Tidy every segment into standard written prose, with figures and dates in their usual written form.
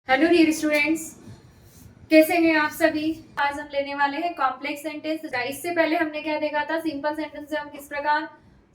Hello dear students, कैसे हैं आप सभी। आज हम लेने वाले हैं कॉम्प्लेक्स सेंटेंस। इससे पहले हमने क्या देखा था, सिंपल सेंटेंस से हम किस प्रकार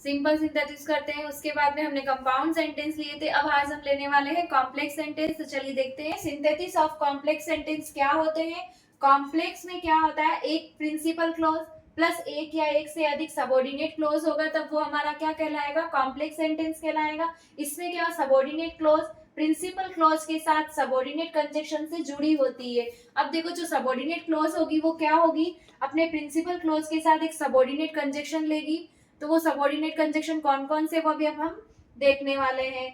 सिंपल सिंथेसिस करते हैं, उसके बाद में हमने कंपाउंड सेंटेंस लिए थे। अब आज हम लेने वाले हैं कॉम्प्लेक्स सेंटेंस। तो चलिए देखते हैं सिंथेसिस ऑफ कॉम्प्लेक्स सेंटेंस क्या होते हैं। कॉम्प्लेक्स में क्या होता है, एक प्रिंसिपल क्लॉज प्लस एक या एक से अधिक सबऑर्डिनेट क्लॉज होगा, तब वो हमारा क्या कहलाएगा, कॉम्प्लेक्स सेंटेंस कहलाएगा। इसमें क्या सबऑर्डिनेट क्लॉज प्रिंसिपल क्लॉज के साथ सबऑर्डिनेट कंजक्शन से जुड़ी होती है। अब देखो, जो सबऑर्डिनेट क्लॉज होगी वो क्या होगी, अपने प्रिंसिपल क्लॉज के साथ एक सबऑर्डिनेट कंजक्शन लेगी। तो वो सबऑर्डिनेट कंजक्शन कौन कौन से, वो अभी अब हम देखने वाले हैं।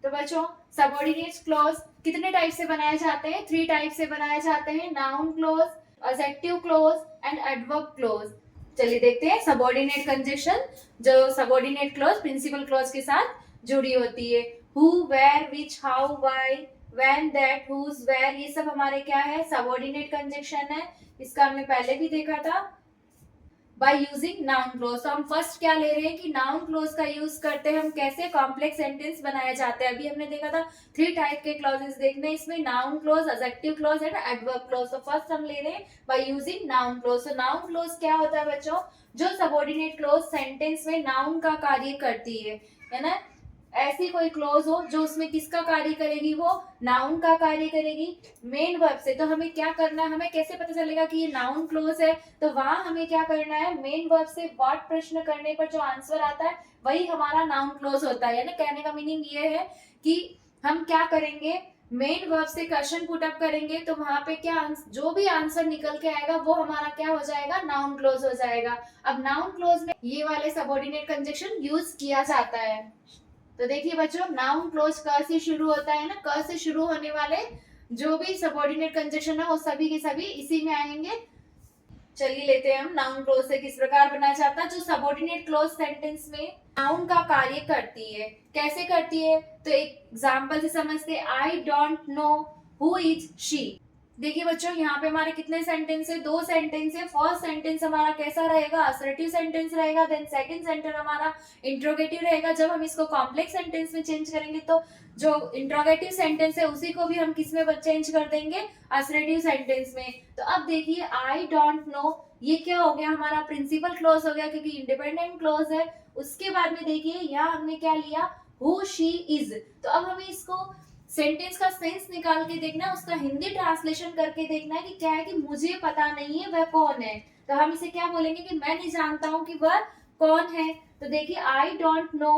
तो बच्चों, सबऑर्डिनेट क्लॉज कितने टाइप से बनाए जाते हैं, 3 टाइप से बनाए जाते हैं, noun clause, adjective clause and adverb clause. चलिए देखते हैं सबऑर्डिनेट कंजक्शन, जो सबऑर्डिनेट क्लॉज प्रिंसिपल क्लॉज के साथ जुड़ी होती है। who, where, which, how, why, when, that, whose, where, ये सब हमारे क्या है, सबऑर्डिनेट कंजक्शन है। इसका हमने पहले भी देखा था बाय यूजिंग नाउन क्लॉज। तो हम फर्स्ट क्या ले रहे हैं कि नाउन क्लॉज का यूज करते हैं हम कैसे कॉम्प्लेक्स सेंटेंस बनाए जाते हैं। अभी हमने देखा था 3 टाइप के क्लॉजेस देखने, इसमें noun clause, adjective clause and adverb clause. तो फर्स्ट हम ले रहे हैं बाय यूजिंग नाउन क्लॉज। तो नाउन क्लॉज क्या होता है बच्चों, जो सबऑर्डिनेट क्लॉज सेंटेंस में नाउन का कार्य करती है ना। ऐसी कोई क्लोज हो जो उसमें किसका कार्य करेगी, वो नाउन का कार्य करेगी मेन वर्ब से। तो हमें क्या करना है, हमें कैसे पता चलेगा कि ये नाउन क्लोज है, तो वहां हमें क्या करना है, मेन वर्ब से व्हाट प्रश्न करने पर जो आंसर आता है वही हमारा नाउन क्लोज होता है ना। कहने का मीनिंग ये है कि हम क्या करेंगे, मेन वर्ब से क्वेश्चन पुट अप करेंगे, तो वहां पे क्या जो भी आंसर निकल के आएगा वो हमारा क्या हो जाएगा, नाउन क्लोज हो जाएगा। अब नाउन क्लोज में ये वाले सबऑर्डिनेट कंजक्शन यूज किया जाता है। तो देखिए बच्चों, नाउन क्लोज क से शुरू होता है ना, क से शुरू होने वाले जो भी सबऑर्डिनेट कंजक्शन है वो सभी के सभी इसी में आएंगे। चलिए लेते हैं हम नाउन क्लोज से किस प्रकार बनाया जाता है। जो सबऑर्डिनेट क्लोज सेंटेंस में नाउन का कार्य करती है, कैसे करती है, तो एक एग्जांपल से समझते हैं। I don't know who is she. देखिए बच्चों, यहाँ पे हमारे कितने सेंटेंस है, 2 सेंटेंस है। फर्स्ट सेंटेंस हमारा कैसा रहेगा, असर्टिव सेंटेंस रहेगा। देन सेकंड सेंटेंस हमारा इंट्रोगेटिव रहेगा। जब हम इसको कॉम्प्लेक्स सेंटेंस में चेंज करेंगे तो जो इंट्रोगेटिव सेंटेंस है उसी को भी हम किस में चेंज कर देंगे, असर्टिव सेंटेंस में। तो अब देखिए, आई डोंट नो, ये क्या हो गया, हमारा प्रिंसिपल क्लॉज हो गया क्योंकि इंडिपेंडेंट क्लॉज है। उसके बाद में देखिए यहाँ हमने क्या लिया, हु शी इज। तो अब हमें इसको सेंटेंस का सेंस निकाल के देखना है, उसका हिंदी ट्रांसलेशन करके देखना है कि क्या है, कि मुझे पता नहीं है वह कौन है। तो हम इसे क्या बोलेंगे कि मैं नहीं जानता हूं कि वह कौन है। तो देखिए, I don't know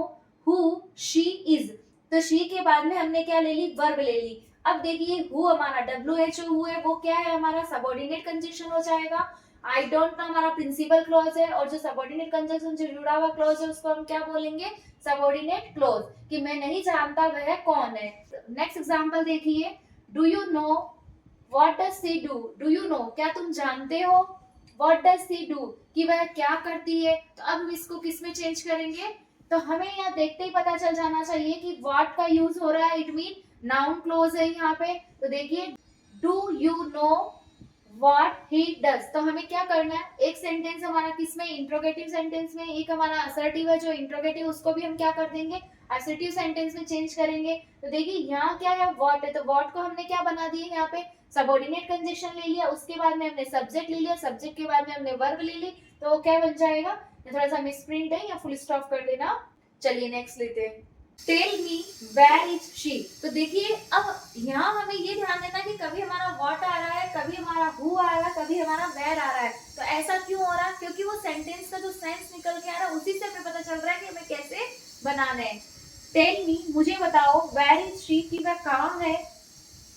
who she is. तो शी के बाद में हमने क्या ले ली, वर्ब ले ली। अब देखिए, हु हमारा WHO हु है, वो क्या है, हमारा सबऑर्डिनेट कंजक्शन हो जाएगा। आई डोंट नो हमारा प्रिंसिपल क्लॉज है, और जो सबऑर्डिनेट कंजक्शन से जुड़ा हुआ क्लॉज है उसको हम क्या बोलेंगे, सबऑर्डिनेट क्लॉज, कि मैं नहीं जानता वह कौन है। नेक्स्ट एग्जांपल देखिए, do you know what does she do. Do you no, क्या तुम जानते हो, व्हाट डज सी डू, कि वह क्या करती है। तो अब हम इसको किस में चेंज करेंगे, तो हमें यहाँ देखते ही पता चल जाना चाहिए कि व्हाट का यूज हो रहा है, इट मीन नाउन क्लोज है यहाँ पे। तो देखिए, do you know what he does. तो हमें क्या करना है, एक सेंटेंस हमारा किसमें, इंट्रोगेटिव सेंटेंस में, एक हमारा असर्टिव है जो इंट्रोगेटिव, उसको भी हम क्या कर देंगे, असर्टिव सेंटेंस में चेंज करेंगे। तो देखिए यहाँ क्या है, व्हाट है, तो व्हाट को हमने क्या बना दिए, यहाँ पे सबऑर्डिनेट कंजक्शन ले लिया, उसके बाद में हमने सब्जेक्ट ले लिया, सब्जेक्ट के बाद में हमने वर्ब ले ली। तो वो क्या बन जाएगा, थोड़ा सा मिसप्रिंट है या फुल स्टॉप कर देना। चलिए नेक्स्ट लेते हैं, tell me where is she. तो देखिए, अब यहाँ हमें ये ध्यान देना कि कभी हमारा व्हाट आ रहा है, कभी हमारा हु आ रहा है, कभी हमारा वेयर आ रहा है। तो ऐसा क्यों हो रहा है, क्योंकि वो सेंटेंस का जो सेंस निकल के आ रहा है उसी से हमें पता चल रहा है कि हमें कैसे बनाना है। टेल मी, मुझे बताओ, वेयर इज शी, कि वह कहाँ है।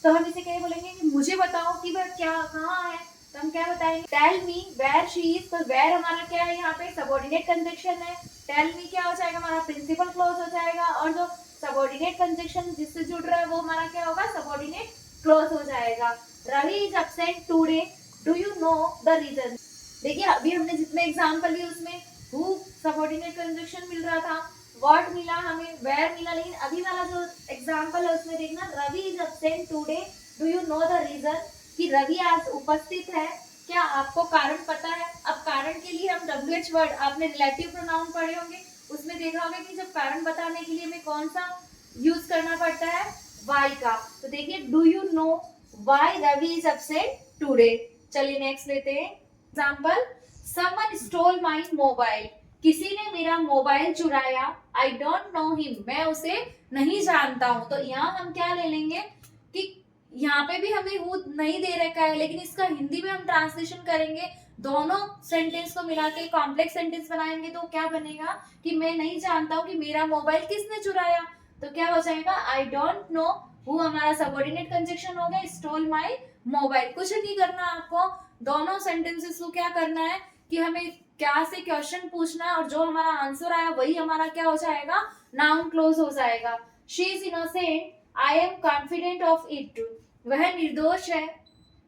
तो हम इसे क्या बोलेंगे कि मुझे बताओ कि वह क्या कहाँ है। तो हम क्या बताएंगे, tell me where she is. तो वेयर हमारा क्या है, यहाँ पे सबऑर्डिनेट कंजक्शन है। टेल मी क्या हो जाएगा, हमारा प्रिंसिपल क्लॉज हो जाएगा, और जो सबऑर्डिनेट कंजक्शन जिससे जुड़ रहा है वो हमारा क्या होगा, सबऑर्डिनेट क्लॉज हो जाएगा। Ravi is absent today, do you know the reason. देखिए, अभी हमने जितने एग्जांपल लिए उसमें हु सबऑर्डिनेट कंजक्शन मिल रहा था, व्हाट मिला हमें, वेयर मिला, लेकिन अभी वाला जो एग्जांपल है उसमें देखना, Ravi is absent today, do you know the reason, कि रवि आज उपस्थित है, क्या आपको कारण पता है। अब कारण के लिए हम WH वर्ड, आपने रिलेटिव प्रोनाउन पढ़े होंगे, उसमें देखा होगा कि जब कारण बताने के लिए हमें कौन सा यूज करना पड़ता है, वाई का। तो देखिए do you know why Ravi is upset today. चलिए नेक्स्ट लेते हैं example, someone stole my mobile, किसी ने मेरा मोबाइल चुराया, आई डोंट नो हिम, मैं उसे नहीं जानता हूं। तो यहाँ हम क्या ले लेंगे कि यहाँ पे भी हमें हु नहीं दे रखा है, लेकिन इसका हिंदी में हम ट्रांसलेशन करेंगे, दोनों सेंटेंस को मिला के कॉम्प्लेक्स सेंटेंस बनाएंगे तो क्या बनेगा कि मैं नहीं जानता हूँ कि मेरा मोबाइल किसने चुराया। तो क्या हो जाएगा, आई डोंट नो, हु हमारा सबऑर्डिनेट कंजक्शन हो गया, स्टोल माई मोबाइल। कुछ नहीं करना आपको, दोनों सेंटेंसेस को क्या करना है कि हमें क्या से क्वेश्चन पूछना है और जो हमारा आंसर आया वही हमारा क्या हो जाएगा, नाउन क्लोज हो जाएगा। She is innocent, I am confident of it, वह निर्दोष है,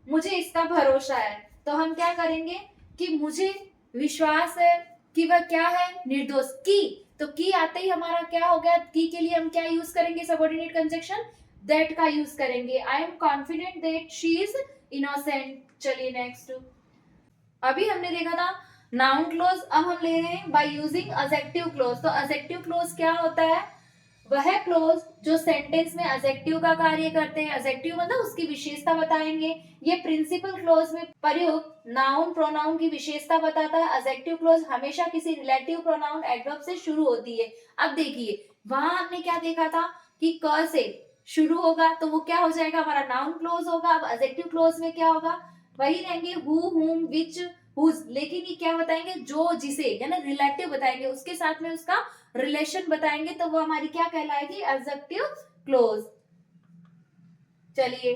मुझे इसका भरोसा है। तो हम क्या करेंगे कि मुझे विश्वास है कि वह क्या है, निर्दोष। की, तो की आते ही हमारा क्या हो गया, की के लिए हम क्या यूज करेंगे, सबऑर्डिनेट कंजक्शन दैट का यूज करेंगे। I am confident that she is innocent. चलिए नेक्स्ट, अभी हमने देखा था नाउन क्लोज, अब हम ले रहे हैं बाय यूजिंग एडजेक्टिव क्लोज। तो एडजेक्टिव क्लोज क्या होता है, वह क्लोज जो सेंटेंस में एडजेक्टिव का कार्य करते हैं, एडजेक्टिव मतलब उसकी विशेषता बताएंगे। ये प्रिंसिपल क्लोज में प्रयुक्त नाउन प्रोनाउन की विशेषता बताता है। एडजेक्टिव क्लोज हमेशा किसी रिलेटिव प्रोनाउन एडवर्ब से शुरू होती है। अब देखिए वहां हमने क्या देखा था कि क से शुरू होगा तो वो क्या हो जाएगा, हमारा नाउन क्लोज होगा। अब एडजेक्टिव क्लोज में क्या होगा, वही रहेंगे हु, हुम, विच, हुज, लेकिन ये क्या बताएंगे, जो, जिसे, यानी रिलेटिव बताएंगे, उसके साथ में उसका रिलेशन बताएंगे, तो वो हमारी क्या कहलाएगी, एडजेक्टिव क्लोज। चलिए,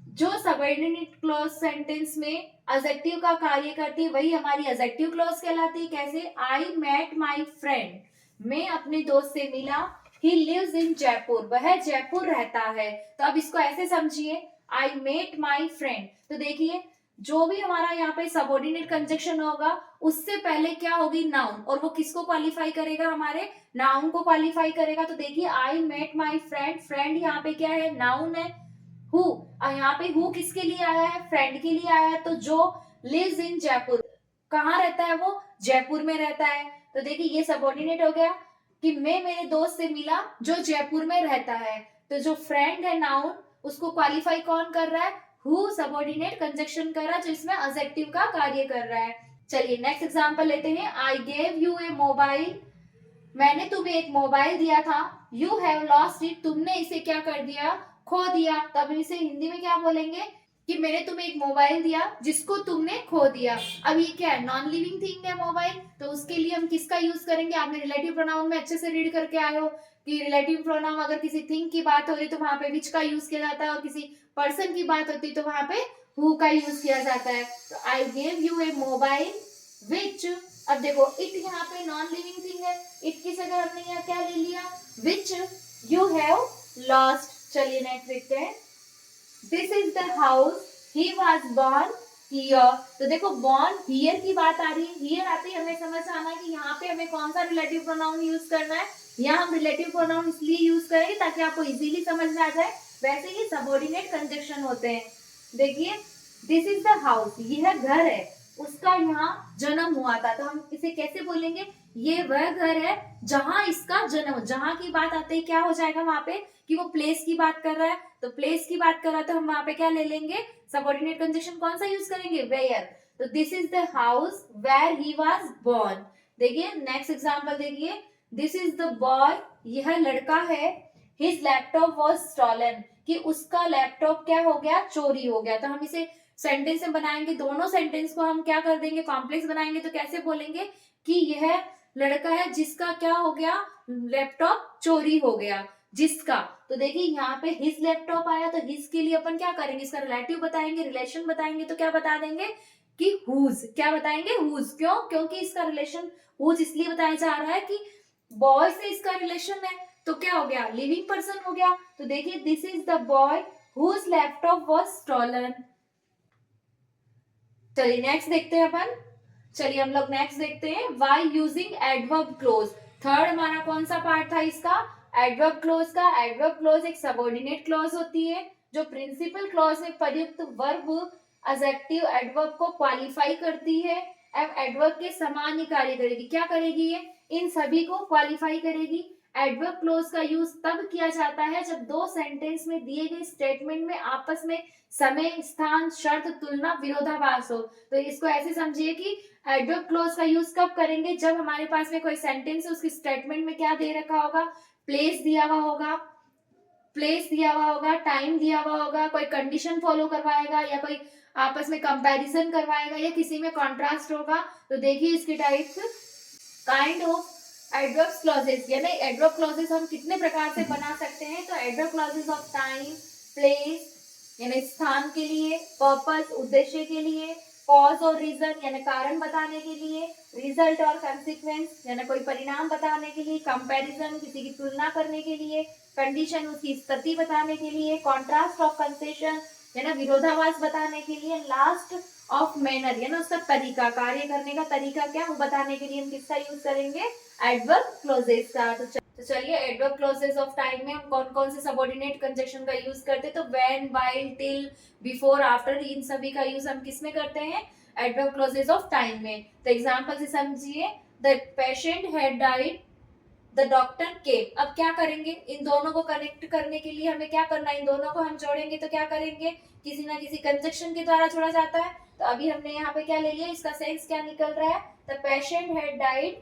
जो सबऑर्डिनेट क्लोज सेंटेंस में एडजेक्टिव का कार्य करती है वही हमारी एडजेक्टिव क्लोज कहलाती है। कैसे, आई मेट माई फ्रेंड, मैं अपने दोस्त से मिला, ही लिव्स इन जयपुर, वह जयपुर रहता है। तो अब इसको ऐसे समझिए, आई मेट माई फ्रेंड, तो देखिए जो भी हमारा यहाँ पे सबऑर्डिनेट कंजक्शन होगा उससे पहले क्या होगी, नाउन, और वो किसको क्वालिफाई करेगा, हमारे नाउन को क्वालिफाई करेगा। तो देखिए I met my friend, friend यहाँ पे क्या है, नाउन है। हु, यहाँ पे हु किसके लिए आया है, फ्रेंड के लिए आया है। तो जो लिव्स इन जयपुर, कहाँ रहता है वो, जयपुर में रहता है। तो देखिए ये सबऑर्डिनेट हो गया कि मैं मेरे दोस्त से मिला जो जयपुर में रहता है। तो जो फ्रेंड है नाउन, उसको क्वालिफाई कौन कर रहा है, हु सबऑर्डिनेट कंजक्शन कर रहा है, जो इसमें एडजेक्टिव का कार्य कर रहा है। चलिए नेक्स्ट एग्जांपल लेते हैं, आई गेव यू ए मोबाइल, मैंने तुम्हें एक मोबाइल दिया था, यू हैव लॉस्ट इट, तुमने इसे क्या कर दिया, खो दिया। तब इसे हिंदी में क्या बोलेंगे कि मैंने तुम्हें एक मोबाइल दिया जिसको तुमने खो दिया। अब ये क्या है, नॉन लिविंग थिंग है मोबाइल, तो उसके लिए हम किसका यूज करेंगे, आपने रिलेटिव प्रोनाउन में अच्छे से रीड करके आए हो कि रिलेटिव प्रोनाउन अगर किसी थिंग की बात हो रही तो वहां पे विच का यूज किया जाता है, और किसी पर्सन की बात होती है तो वहां पे हु का यूज किया जाता है। तो I gave you a mobile which, अब देखो इट यहाँ पे नॉन लिविंग थिंग है, इट की जगह हमने यहाँ क्या ले लिया, विच यू हैव लॉस्ट। चलिए नेक्स्ट देखते हैं, this is the house he was born here. तो देखो बोर्न हियर की बात आ रही है, हियर आते ही हमें समझ आना है कि यहाँ पे हमें कौन सा रिलेटिव प्रोनाउन यूज करना है। यहाँ हम रिलेटिव प्रोनाउन इसलिए यूज करेंगे ताकि आपको इजीली समझ में आ जाए, वैसे ही सबऑर्डिनेट कंजक्शन होते हैं। देखिए दिस इज द हाउस, यह घर है, उसका यहाँ जन्म हुआ था। तो हम इसे कैसे बोलेंगे, ये वह घर है जहां इसका जन्म, जहां की बात आते ही क्या हो जाएगा वहां पे कि वो प्लेस की बात कर रहा है। तो प्लेस की बात कर रहा है तो हम वहां पे क्या ले लेंगे, सबऑर्डिनेट कंजक्शन कौन सा यूज करेंगे, वेयर। तो this is the house where he was born. देखिए नेक्स्ट एग्जांपल देखिए, दिस इज द बॉय, यह लड़का है, हिज लैपटॉप वाज स्टॉलन, कि उसका लैपटॉप क्या हो गया, चोरी हो गया। तो हम इसे सेंटेंस में बनाएंगे, दोनों सेंटेंस को हम क्या कर देंगे, कॉम्प्लेक्स बनाएंगे। तो कैसे बोलेंगे कि यह लड़का है जिसका क्या हो गया, लैपटॉप चोरी हो गया, जिसका। तो देखिए यहाँ पे हिज लैपटॉप आया, तो हिज के लिए अपन क्या करेंगे, इसका रिलेटिव बताएंगे, रिलेशन बताएंगे। तो क्या बता देंगे कि हुज, क्या बताएंगे, हुज। क्यों, क्योंकि इसका रिलेशन हुज इसलिए बताया जा रहा है कि बॉय से इसका रिलेशन है, तो क्या हो गया, लिविंग पर्सन हो गया। तो देखिए this is the boy whose laptop was stolen. चलिए नेक्स्ट देखते हैं अपन, चलिए हम लोग नेक्स्ट देखते हैं, why using adverb clause. Third हमारा कौन सा पार्ट था इसका, एडवर्ब क्लोज का। एडवर्ब क्लोज एक सबऑर्डिनेट क्लोज होती है जो प्रिंसिपल क्लोज में प्रयुक्त वर्ब एडजेक्टिव एडवर्ब को क्वालिफाई करती है एवं एडवर्ब के समान ही कार्य करेगी। क्या करेगी ये, इन सभी को क्वालिफाई करेगी। एडवर्ब क्लोज का यूज तब किया जाता है जब दो सेंटेंस में दिए गए स्टेटमेंट में आपस में समय, स्थान, शर्त, तुलना, विरोधाभास हो। तो इसको ऐसे समझिए कि एडवर्ब क्लोज का यूज कब करेंगे, जब हमारे पास में कोई सेंटेंस है, उसकी स्टेटमेंट में क्या दे रखा होगा, प्लेस दिया हुआ होगा, टाइम दिया हुआ होगा, कोई कंडीशन फॉलो करवाएगा, या कोई आपस में कंपैरिजन करवाएगा, या किसी में कॉन्ट्रास्ट होगा। तो देखिए इसके types, kind of adverb clauses, यानी एडवर्ब क्लॉजेस हम कितने प्रकार से बना सकते हैं। तो adverb clauses of time, place यानी स्थान के लिए, पर्पस उद्देश्य के लिए, कॉज और रीजन यानी कारण बताने के लिए, रिजल्ट और कंसिक्वेंस यानी कोई परिणाम बताने के लिए, कंपैरिजन किसी की तुलना करने के लिए, कंडीशन उसकी स्थिति बताने के लिए, कॉन्ट्रास्ट ऑफ कंसेशन यानी विरोधाभास बताने के लिए, लास्ट ऑफ मैनर यानी उसका तरीका, कार्य करने का तरीका क्या वो बताने के लिए हम किसका यूज करेंगे, एडवर्ब क्लॉजेस का। तो चलिए एडवर्ब क्लॉजेस ऑफ टाइम में हम कौन कौन से सबऑर्डिनेट कंजंक्शन का यूज करते हैं। तो when, while, till, before, after, इन सभी का यूज हम किस में करते हैं, एडवर्ब क्लॉजेस ऑफ टाइम में। तो एग्जांपल से समझिए, the patient had died, the doctor केम। अब क्या करेंगे, इन दोनों को कनेक्ट करने के लिए हमें क्या करना है, इन दोनों को हम जोड़ेंगे तो क्या करेंगे, किसी ना किसी कंजंक्शन के द्वारा जोड़ा जाता है। तो अभी हमने यहाँ पे क्या ले लिया, इसका सेंस क्या निकल रहा है, the patient had died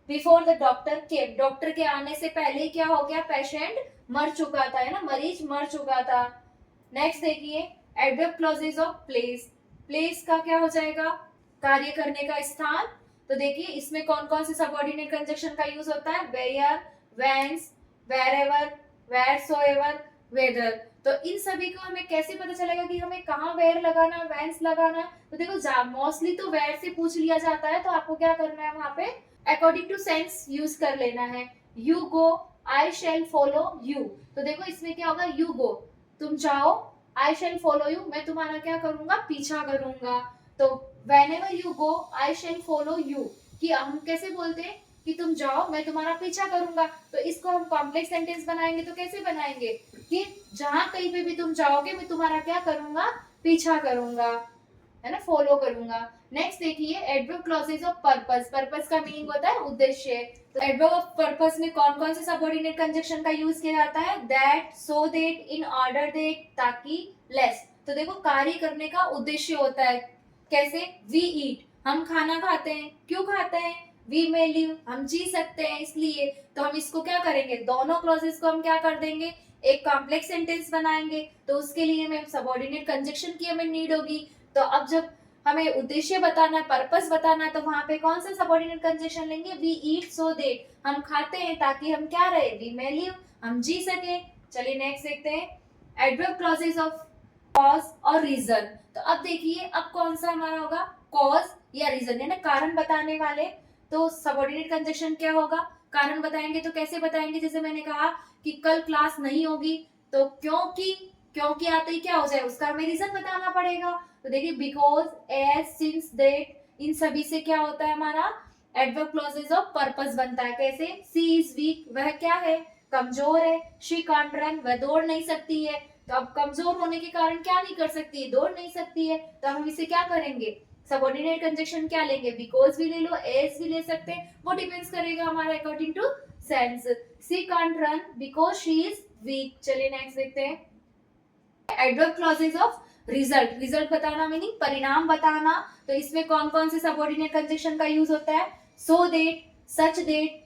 before the doctor came. Doctor के आने से पहले क्या हो गया, पेशेंट मर चुका था, है ना, मरीज मर चुका था। नेक्स्ट देखिए adverb clauses of place. Place का क्या हो जाएगा, कार्य करने का स्थान। तो देखिए इसमें कौन कौन से सबऑर्डिनेट कंजंक्शन का यूज होता है, वेयर, व्हेंस, वेयरएवर, वेयरसोएवर, वेदर। तो इन सभी को हमें कैसे पता चलेगा कि हमें कहाँ वेयर लगाना है, व्हेंस लगाना है। तो देखो मोस्टली तो वेयर से पूछ लिया जाता है, तो आपको क्या करना है, वहां पे अकॉर्डिंग टू सेंस यूज कर लेना है। You go, I shall follow you. तो देखो इसमें क्या होगा, यू गो तुम जाओ, आई शैल फॉलो यू मैं तुम्हारा क्या करूंगा, पीछा करूंगा। तो whenever you go I shall follow you, कि हम कैसे बोलते हैं कि तुम जाओ मैं तुम्हारा पीछा करूंगा। तो इसको हम कॉम्प्लेक्स सेंटेंस बनाएंगे तो कैसे बनाएंगे, कि जहां कहीं पे भी तुम जाओगे मैं तुम्हारा क्या करूंगा, पीछा करूंगा, है ना, फॉलो करूंगा। नेक्स्ट देखिए adverb clauses of purpose. Purpose का मीनिंग होता है उद्देश्य। तो एडवर्ब ऑफ पर्पस में कौन कौन से सबऑर्डिनेट कंजंक्शन का यूज किया जाता है, that, so that, in order that, ताकि, लेस। तो देखो कार्य करने का उद्देश्य होता है, कैसे, वी ईट हम खाना खाते हैं, क्यों खाते हैं, वी मे लिव हम जी सकते हैं इसलिए। तो हम इसको क्या करेंगे, दोनों क्लॉजेस को हम क्या कर देंगे, एक कॉम्प्लेक्स सेंटेंस बनाएंगे। तो उसके लिए हमें सबऑर्डिनेट कंजंक्शन की हमें नीड होगी। तो अब जब हमें उद्देश्य बताना है, पर्पस बताना है, तो वहां पे कौन सा सबऑर्डिनेट कंजंक्शन लेंगे, वी ईट सो दैट हम खाते हैं ताकि हम क्या रहे, वी मे लिव हम जी सके। चलिए नेक्स्ट देखते हैं एडवर्ब क्लॉजेस ऑफ कॉज और रीजन। तो अब देखिए अब कौन सा हमारा होगा, कॉज या रीजन, यानी कारण बताने वाले। तो सबऑर्डिनेट कंजंक्शन क्या होगा, कारण बताएंगे तो कैसे बताएंगे, जैसे मैंने कहा कि कल क्लास नहीं होगी, तो क्योंकि आते ही क्या हो जाए, उसका हमें रीजन बताना पड़ेगा। तो देखिए बिकॉज, एज, सिंस, दैट, इन सभी से क्या होता है हमारा एडवर्ब क्लॉजेस ऑफ पर्पस बनता है। कैसे, सी इज वीक वह क्या है, कमजोर है, शी कांट रन वह दौड़ नहीं सकती है। तो अब कमजोर होने के कारण क्या नहीं कर सकती है, दौड़ नहीं सकती है। तो हम इसे क्या करेंगे, सबऑर्डिनेट कंजंक्शन क्या लेंगे, बिकॉज भी ले लो, एज भी ले सकते हैं, वो डिपेंड्स करेगा हमारा according to sense. She can't run because she is weak. चलिए नेक्स्ट देखते हैं adverb clauses of result. Result बताना मीनिंग परिणाम बताना। तो इसमें कौन कौन से सबऑर्डिनेट कंजंक्शन का यूज होता है, so that, such that,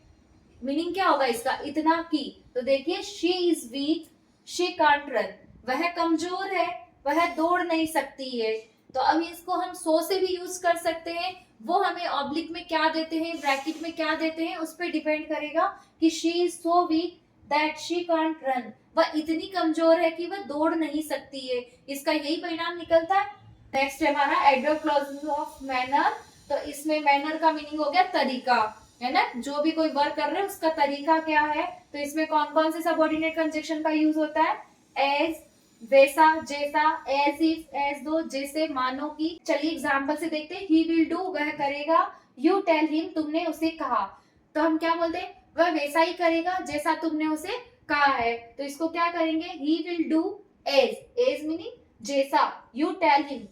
meaning क्या होगा इसका, इतना की। तो देखिए she is week, she can't run वह कमजोर है, वह दौड़ नहीं सकती है। तो अब इसको हम सो से भी यूज कर सकते हैं, वो हमें ऑब्लिक में क्या देते हैं, ब्रैकेट में क्या देते हैं, उस पर डिपेंड करेगा कि she is so weak that she can't run वह इतनी कमजोर है कि वह दौड़ नहीं सकती है। इसका यही परिणाम निकलता है। नेक्स्ट है हमारा एडवर्ब क्लॉजेस ऑफ मैनर। तो इसमें मैनर का मीनिंग हो गया तरीका, है ना, जो भी कोई वर्क कर रहे हैं उसका तरीका क्या है। तो इसमें कौन कौन से सबऑर्डिनेट कंजंक्शन का यूज होता है, एज, वैसा, जैसा, एज इफ, एज दो, जैसे, मानो की। चलिए एग्जांपल से देखते हैं, ही विल डू वह करेगा, यू टेल हिम तुमने उसे कहा। तो हम क्या बोलते हैं, वह वैसा ही करेगा जैसा तुमने उसे कहा है। तो इसको क्या करेंगे, he will do as, as meaning जैसा, यू टेल हिम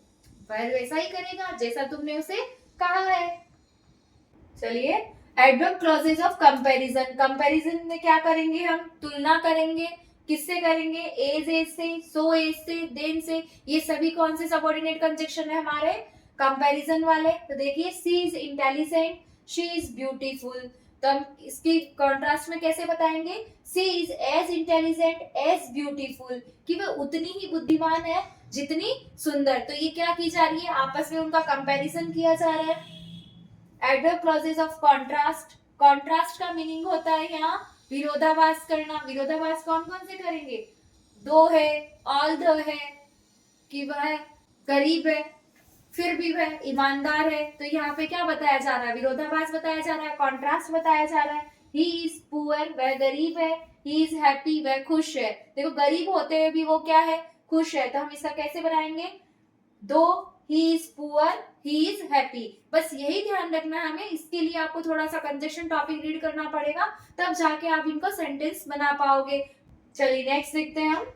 वह वैसा ही करेगा जैसा तुमने उसे कहा है। चलिए adverb clauses of comparison, comparison में क्या करेंगे हम, तुलना करेंगे, किससे करेंगे, एज एज से, सो एज से, देन से, ये सभी कौन से सबऑर्डिनेट कंजक्शन है हमारे कंपैरिजन वाले। तो देखिए she is intelligent, she is beautiful, तो हम इसकी कॉन्ट्रास्ट में कैसे बताएंगे, she is as intelligent as beautiful, कि वह उतनी ही बुद्धिमान है जितनी सुंदर। तो ये क्या की जा रही है, आपस में उनका कंपैरिजन किया जा रहा है। Adverb clauses of contrast, contrast का मीनिंग होता है यहाँ विरोधाभास करना। विरोधाभास कौन कौन से करेंगे, दो है, ऑल द है, कि वह गरीब है फिर भी वह ईमानदार है। तो यहाँ पे क्या बताया जा रहा है, विरोधाभास बताया जा रहा है, कॉन्ट्रास्ट बताया जा रहा है। ही इज पुअर, वह गरीब है, ही इज हैप्पी, वह खुश है। देखो गरीब होते हुए भी वो क्या है, खुश है। तो हम इसका कैसे बनाएंगे, दो he is poor he is happy. बस यही ध्यान रखना है हमें, इसके लिए आपको थोड़ा सा कंजक्शन टॉपिक रीड करना पड़ेगा, तब जाके आप इनको सेंटेंस बना पाओगे। चलिए नेक्स्ट देखते हैं हम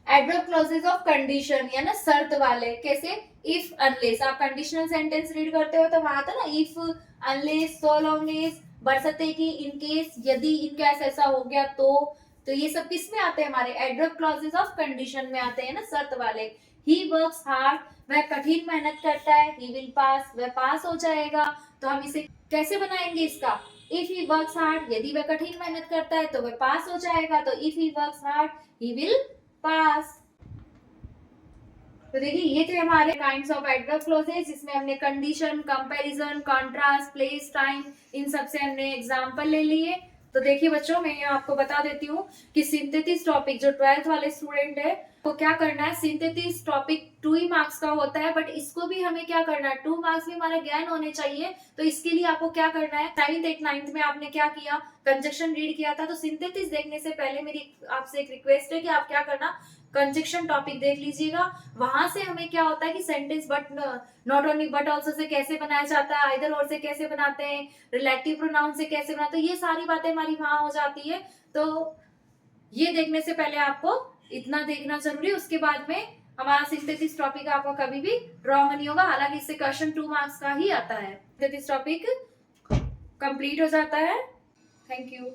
एडवर्ब क्लॉजेज ऑफ कंडीशन, या ना शर्त वाले। कैसे, इफ अनलेस, आप कंडीशनल सेंटेंस रीड करते हो तो वहां था ना if unless so long as, बरसते की, इन केस, यदि, इन केस ऐसा हो गया तो ये सब किस में आते हैं, हमारे एडवर्ब क्लॉजेज ऑफ कंडीशन में आते हैं ना, शर्त वाले। ही वर्क्स हार्ड, वह कठिन मेहनत करता है, ही विल पास, वह पास हो जाएगा। तो हम इसे कैसे बनाएंगे इसका, इफ ही वर्क्स हार्ड, यदि वह कठिन मेहनत करता है तो वह पास हो जाएगा। तो if he works hard he will pass. तो देखिए ये थे हमारे काइंड्स ऑफ एडवर्ब क्लॉजेज, जिसमें हमने condition, comparison, contrast, place, time, इन सब से हमने एग्जांपल ले लिए। तो देखिए बच्चों, मैं आपको बता देती हूँ कि सिंथेसिस टॉपिक जो 12th वाले स्टूडेंट है तो क्या करना है, सिंथेसिस टॉपिक 2 ही मार्क्स का होता है, बट इसको भी हमें क्या करना है, 2 मार्क्स भी हमारे ज्ञान होने चाहिए। तो इसके लिए आपको क्या करना है, 7th 8th 9th में आपने क्या किया, कंजक्शन रीड किया था। तो सिंथेसिस देखने से पहले मेरी आपसे एक रिक्वेस्ट है कि आप क्या करना, कंजक्शन टॉपिक देख लीजिएगा। वहां से हमें क्या होता है कि sentence but not only but also say कैसे बनाया जाता है, आइदर और से कैसे बनाते हैं, रिलेटिव प्रोनाउन से कैसे बनाते हैं, ये सारी बातें हमारी वहां हो जाती है। तो ये देखने से पहले आपको इतना देखना जरूरी है, उसके बाद में हमारा सिंथेसिस टॉपिक आपका कभी भी रॉन्ग नहीं होगा। हालांकि इससे क्वेश्चन 2 मार्क्स का ही आता है। सिंथेसिस टॉपिक कंप्लीट हो जाता है। Thank you.